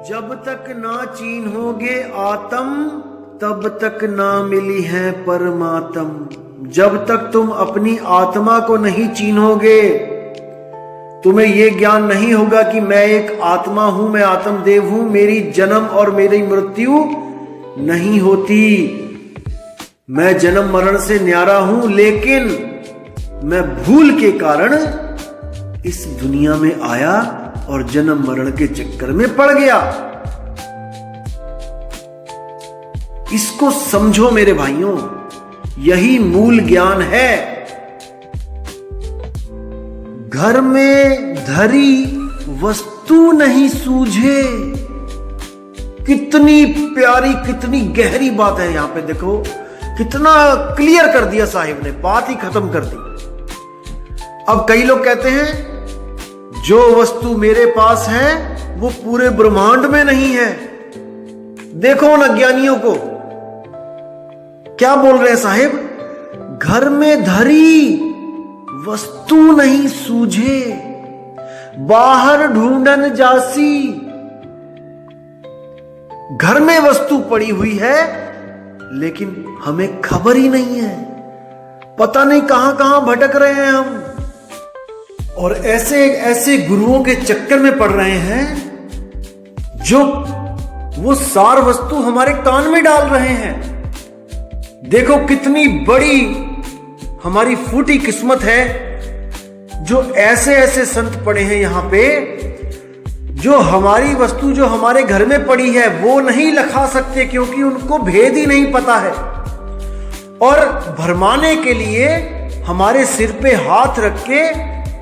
जब तक ना चीन्होगे आत्म तब तक ना मिली है परमात्म। जब तक तुम अपनी आत्मा को नहीं चीन्होगे, तुम्हें यह ज्ञान नहीं होगा कि मैं एक आत्मा हूं, मैं आत्मदेव हूं, मेरी जन्म और मेरी मृत्यु नहीं होती। मैं जन्म मरण से न्यारा हूं, लेकिन मैं भूल के कारण इस दुनिया में आया और जन्म मरण के चक्कर में पड़ गया। इसको समझो मेरे भाइयों, यही मूल ज्ञान है। घर में धरी वस्तु नहीं सूझे। कितनी प्यारी, कितनी गहरी बात है यहां पे। देखो कितना क्लियर कर दिया साहिब ने, बात ही खत्म कर दी। अब कई लोग कहते हैं जो वस्तु मेरे पास है वो पूरे ब्रह्मांड में नहीं है। देखो उन अज्ञानियों को क्या बोल रहे हैं साहिब, घर में धरी वस्तु नहीं सूझे, बाहर ढूंढन जासी। घर में वस्तु पड़ी हुई है लेकिन हमें खबर ही नहीं है, पता नहीं कहां कहां भटक रहे हैं हम, और ऐसे ऐसे गुरुओं के चक्कर में पड़ रहे हैं जो वो सार वस्तु हमारे कान में डाल रहे हैं। देखो कितनी बड़ी हमारी फूटी किस्मत है जो ऐसे ऐसे संत पड़े हैं यहां पे, जो हमारी वस्तु जो हमारे घर में पड़ी है वो नहीं लखा सकते क्योंकि उनको भेद ही नहीं पता है, और भरमाने के लिए हमारे सिर पे हाथ रख के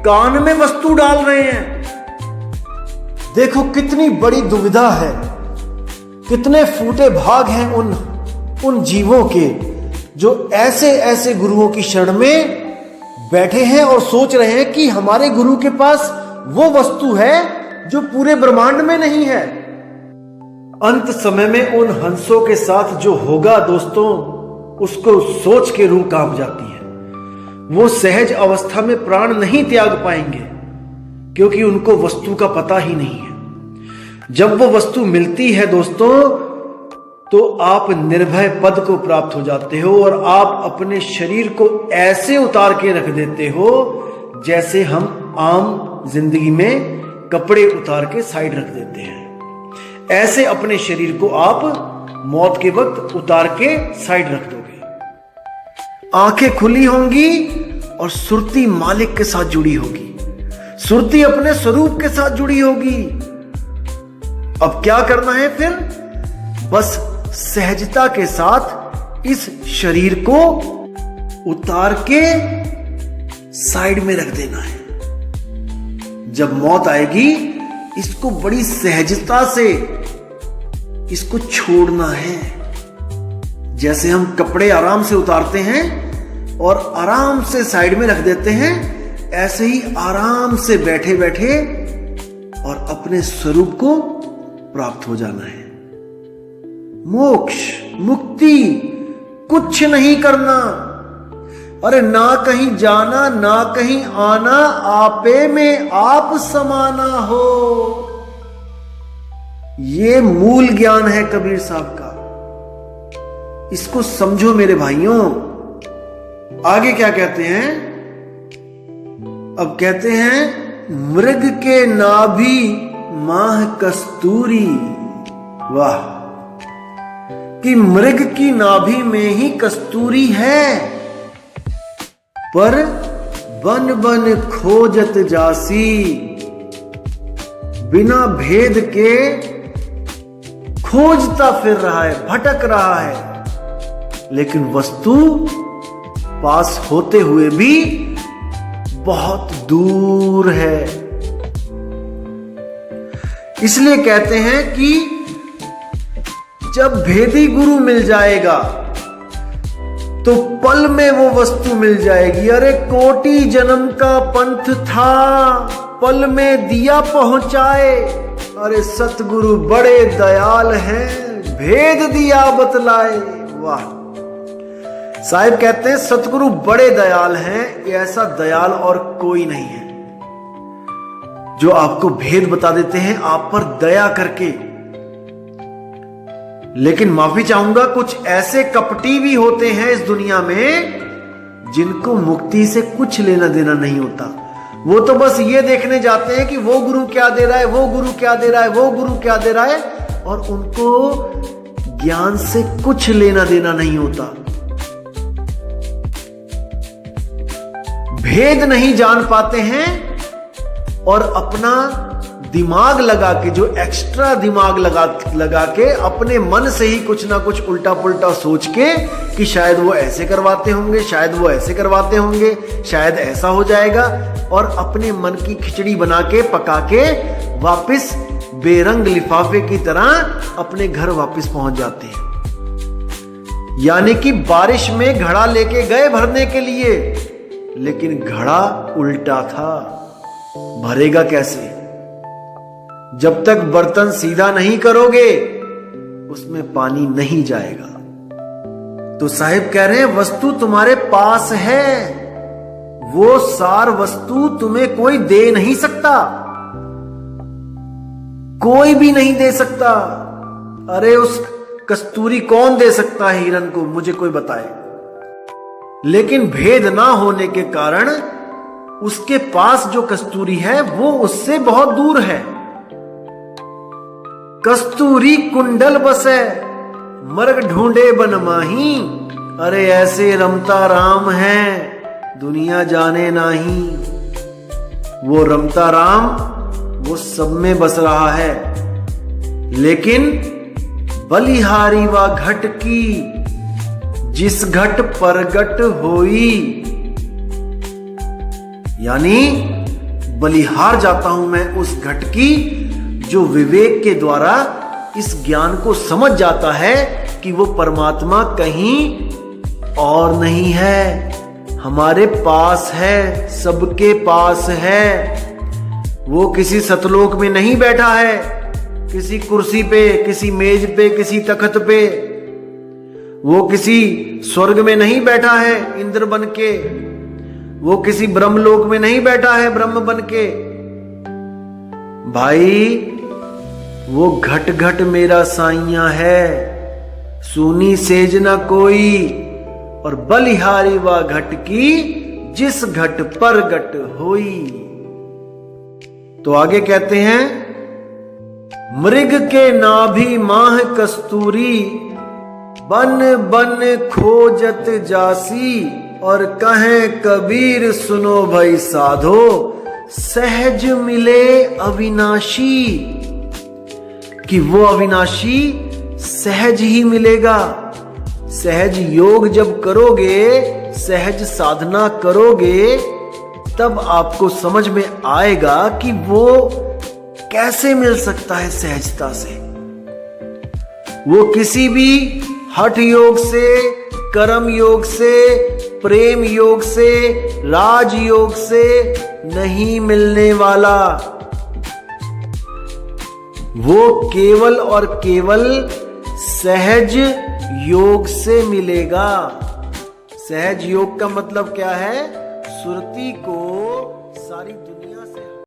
कान में वस्तु डाल रहे हैं। देखो कितनी बड़ी दुविधा है, कितने फूटे भाग हैं उन जीवों के जो ऐसे ऐसे गुरुओं की शरण में बैठे हैं और सोच रहे हैं कि हमारे गुरु के पास वो वस्तु है जो पूरे ब्रह्मांड में नहीं है। अंत समय में उन हंसों के साथ जो होगा दोस्तों, उसको सोच के रूह कांप जाती है। वो सहज अवस्था में प्राण नहीं त्याग पाएंगे क्योंकि उनको वस्तु का पता ही नहीं है। जब वो वस्तु मिलती है दोस्तों तो आप निर्भय पद को प्राप्त हो जाते हो और आप अपने शरीर को ऐसे उतार के रख देते हो जैसे हम आम जिंदगी में कपड़े उतार के साइड रख देते हैं। ऐसे अपने शरीर को आप मौत के वक्त उतार के साइड रख दोगे। आंखें खुली होंगी और सुरती मालिक के साथ जुड़ी होगी, सुरती अपने स्वरूप के साथ जुड़ी होगी। अब क्या करना है फिर? बस सहजता के साथ इस शरीर को उतार के साइड में रख देना है। जब मौत आएगी इसको बड़ी सहजता से इसको छोड़ना है। जैसे हम कपड़े आराम से उतारते हैं और आराम से साइड में रख देते हैं, ऐसे ही आराम से बैठे बैठे और अपने स्वरूप को प्राप्त हो जाना है। मोक्ष, मुक्ति, कुछ नहीं करना। अरे ना कहीं जाना ना कहीं आना, आपे में आप समाना हो। ये मूल ज्ञान है कबीर साहब का। इसको समझो मेरे भाइयों। आगे क्या कहते हैं? अब कहते हैं मृग के नाभि माह कस्तूरी। वाह, कि मृग की नाभि में ही कस्तूरी है, पर बन बन खोजत जासी। बिना भेद के खोजता फिर रहा है, भटक रहा है, लेकिन वस्तु पास होते हुए भी बहुत दूर है। इसलिए कहते हैं कि जब भेदी गुरु मिल जाएगा तो पल में वो वस्तु मिल जाएगी। अरे कोटि जन्म का पंथ था, पल में दिया पहुंचाए। अरे सतगुरु बड़े दयाल हैं, भेद दिया बतलाए। वाह, साहिब कहते हैं सतगुरु बड़े दयाल हैं, ऐसा दयाल और कोई नहीं है जो आपको भेद बता देते हैं, आप पर दया करके लेकिन माफी चाहूंगा, कुछ ऐसे कपटी भी होते हैं इस दुनिया में जिनको मुक्ति से कुछ लेना देना नहीं होता। वो तो बस ये देखने जाते हैं कि वो गुरु क्या दे रहा है, वो गुरु क्या दे रहा है, वो गुरु क्या दे रहा है, और उनको ज्ञान से कुछ लेना देना नहीं होता। भेद नहीं जान पाते हैं और अपना दिमाग लगा के, जो एक्स्ट्रा दिमाग लगा के अपने मन से ही कुछ ना कुछ उल्टा पुल्टा सोच के कि शायद वो ऐसे करवाते होंगे, शायद वो ऐसे करवाते होंगे, शायद ऐसा हो जाएगा, और अपने मन की खिचड़ी बना के पका के वापस बेरंग लिफाफे की तरह अपने घर वापस पहुंच जाते हैं। यानी कि बारिश में घड़ा लेके गए भरने के लिए, लेकिन घड़ा उल्टा था, भरेगा कैसे? जब तक बर्तन सीधा नहीं करोगे उसमें पानी नहीं जाएगा। तो साहिब कह रहे हैं वस्तु तुम्हारे पास है, वो सार वस्तु तुम्हें कोई दे नहीं सकता, कोई भी नहीं दे सकता। अरे उस कस्तूरी कौन दे सकता है हिरन को, मुझे कोई बताए। लेकिन भेद ना होने के कारण उसके पास जो कस्तूरी है वो उससे बहुत दूर है। कस्तूरी कुंडल बसे मर्ग ढूंढे बन माही, अरे ऐसे रमता राम है दुनिया जाने नाही। वो रमता राम वो सब में बस रहा है, लेकिन बलिहारी व घट की जिस घट परगट होई, यानी बलिहार जाता हूं मैं उस घट की जो विवेक के द्वारा इस ज्ञान को समझ जाता है कि वो परमात्मा कहीं और नहीं है, हमारे पास है, सबके पास है। वो किसी सतलोक में नहीं बैठा है, किसी कुर्सी पे, किसी मेज पे, किसी तख्त पे। वो किसी स्वर्ग में नहीं बैठा है इंद्र बन के, वो किसी ब्रह्मलोक में नहीं बैठा है ब्रह्म बन के। भाई वो घट घट मेरा साइया है, सुनी सेज न कोई, और बलिहारी व घट की जिस घट पर गट होई। तो आगे कहते हैं मृग के नाभि माह कस्तूरी, बन बन खोजत जासी, और कहे कबीर सुनो भाई साधो, सहज मिले अविनाशी। कि वो अविनाशी सहज ही मिलेगा। सहज योग जब करोगे, सहज साधना करोगे, तब आपको समझ में आएगा कि वो कैसे मिल सकता है सहजता से। वो किसी भी हठ योग से, कर्म योग से, प्रेम योग से, राज योग से नहीं मिलने वाला। वो केवल और केवल सहज योग से मिलेगा। सहज योग का मतलब क्या है? सुरती को सारी